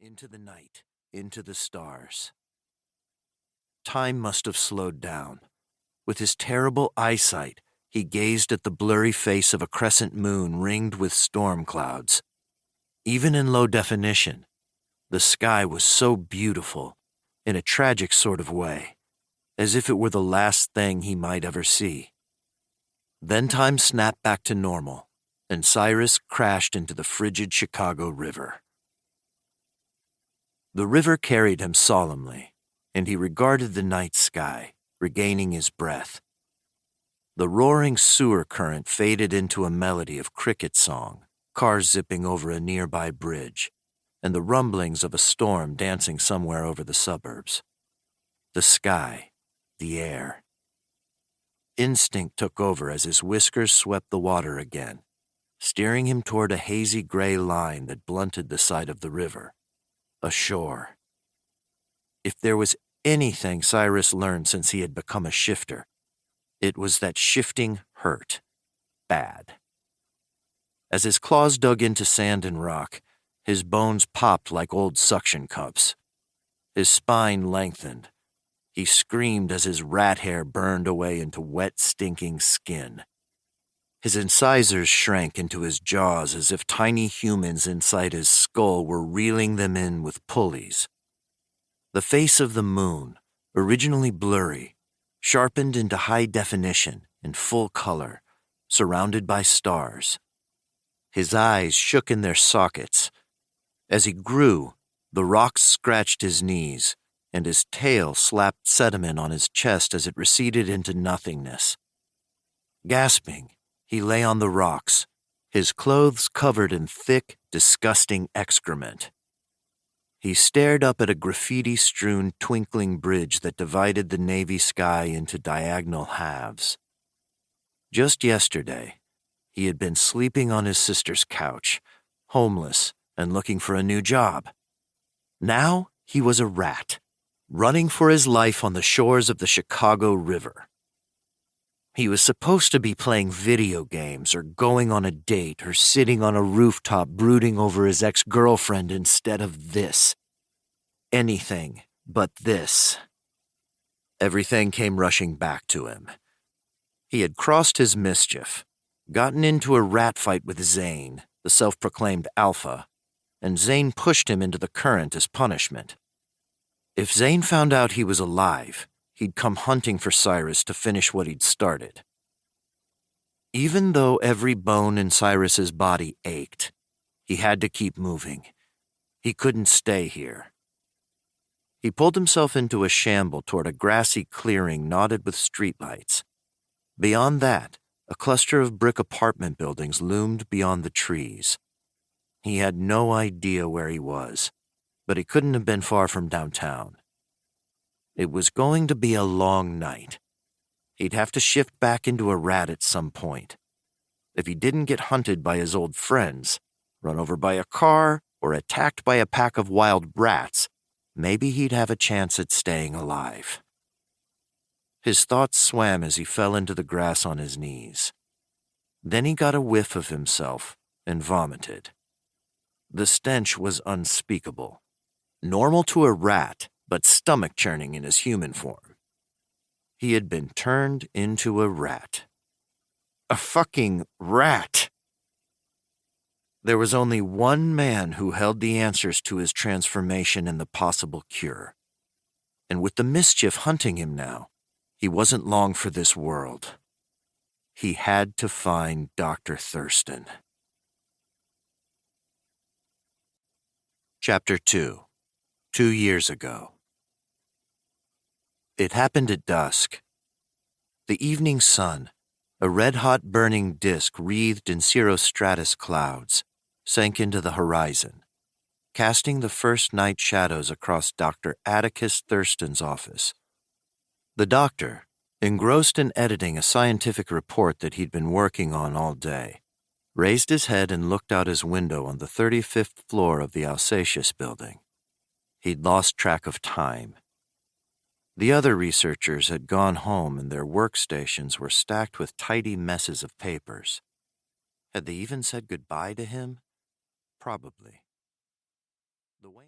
into the night, into the stars. Time must have slowed down. With his terrible eyesight, he gazed at the blurry face of a crescent moon ringed with storm clouds. Even in low definition, the sky was so beautiful, in a tragic sort of way, as if it were the last thing he might ever see. Then time snapped back to normal, and Cyrus crashed into the frigid Chicago River. The river carried him solemnly, and he regarded the night sky, regaining his breath. The roaring sewer current faded into a melody of cricket song, cars zipping over a nearby bridge, and the rumblings of a storm dancing somewhere over the suburbs. The sky, the air. Instinct took over as his whiskers swept the water again, steering him toward a hazy gray line that blunted the side of the river. Ashore. If there was anything Cyrus learned since he had become a shifter, it was that shifting hurt bad. As his claws dug into sand and rock, his bones popped like old suction cups. His spine lengthened. He screamed as his rat hair burned away into wet, stinking skin. His incisors shrank into his jaws as if tiny humans inside his skull were reeling them in with pulleys. The face of the moon, originally blurry, sharpened into high definition in full color, surrounded by stars. His eyes shook in their sockets. As he grew, the rocks scratched his knees, and his tail slapped sediment on his chest as it receded into nothingness. Gasping, he lay on the rocks, his clothes covered in thick, disgusting excrement. He stared up at a graffiti-strewn, twinkling bridge that divided the navy sky into diagonal halves. Just yesterday, he had been sleeping on his sister's couch, homeless and looking for a new job. Now he was a rat, running for his life on the shores of the Chicago River. He was supposed to be playing video games or going on a date or sitting on a rooftop brooding over his ex-girlfriend instead of this. Anything but this. Everything came rushing back to him. He had crossed his mischief, gotten into a rat fight with Zane, the self-proclaimed alpha, and Zane pushed him into the current as punishment. If Zane found out he was alive, he'd come hunting for Cyrus to finish what he'd started. Even though every bone in Cyrus's body ached, he had to keep moving. He couldn't stay here. He pulled himself into a shamble toward a grassy clearing knotted with streetlights. Beyond that, a cluster of brick apartment buildings loomed beyond the trees. He had no idea where he was, but he couldn't have been far from downtown. It was going to be a long night. He'd have to shift back into a rat at some point. If he didn't get hunted by his old friends, run over by a car, or attacked by a pack of wild rats, maybe he'd have a chance at staying alive. His thoughts swam as he fell into the grass on his knees. Then he got a whiff of himself and vomited. The stench was unspeakable. Normal to a rat, but stomach-churning in his human form. He had been turned into a rat. A fucking rat! There was only one man who held the answers to his transformation and the possible cure. And with the mischief hunting him now, he wasn't long for this world. He had to find Dr. Thurston. Chapter 2. 2 years ago. It happened at dusk. The evening sun, a red-hot burning disk wreathed in cirrostratus clouds, sank into the horizon, casting the first night shadows across Dr. Atticus Thurston's office. The doctor, engrossed in editing a scientific report that he'd been working on all day, raised his head and looked out his window on the 35th floor of the Alsatius building. He'd lost track of time. The other researchers had gone home and their workstations were stacked with tidy messes of papers. Had they even said goodbye to him? Probably. The way